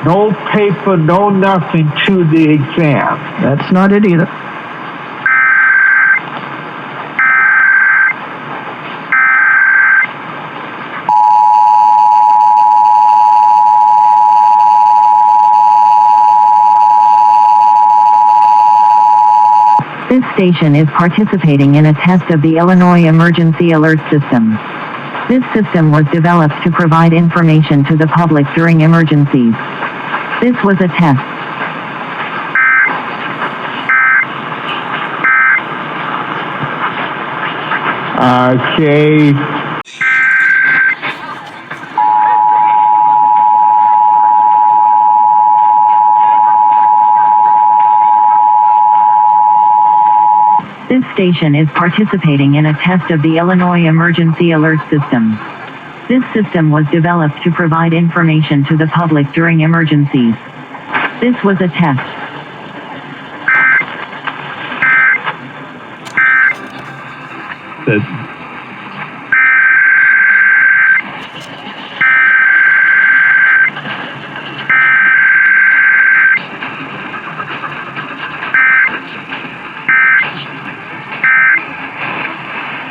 No paper, no nothing to the exam. That's not it either. This station is participating in a test of the Illinois Emergency Alert System. This system was developed to provide information to the public during emergencies. This was a test. Okay. This station is participating in a test of the Illinois Emergency Alert System. This system was developed to provide information to the public during emergencies. This was a test.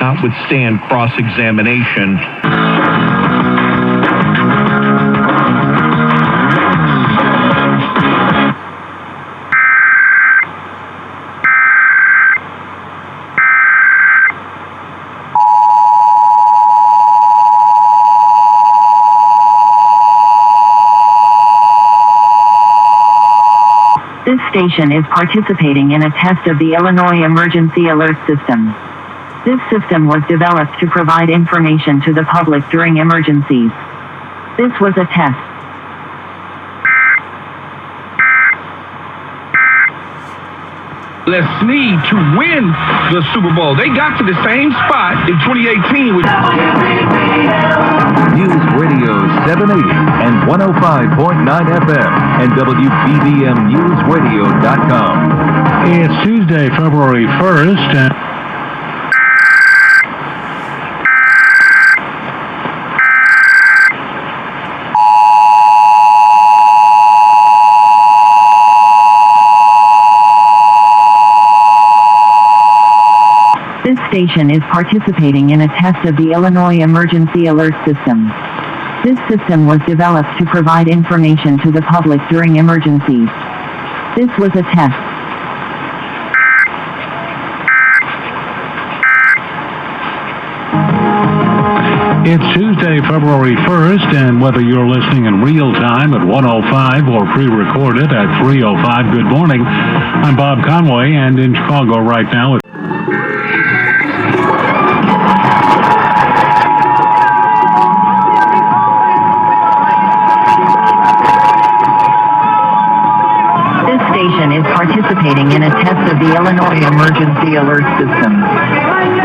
Not withstand cross-examination. This station is participating in a test of the Illinois Emergency Alert System. This system was developed to provide information to the public during emergencies. This was a test. Let's need to win the Super Bowl. They got to the same spot in 2018 with News Radio 780 and 105.9 FM and WBBMNewsRadio.com. It's Tuesday, February 1st. This station is participating in a test of the Illinois Emergency Alert System. This system was developed to provide information to the public during emergencies. This was a test. It's Tuesday, February 1st, and whether you're listening in real time at 1:05 or pre-recorded at 3:05, good morning. I'm Bob Conway, and in Chicago right now, This station is participating in a test of the Illinois Emergency Alert System.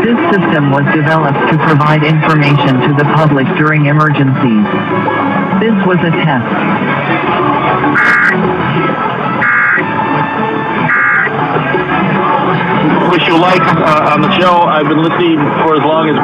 This system was developed to provide information to the public during emergencies. This was a test. Wish you luck on the show. I've been listening for as long as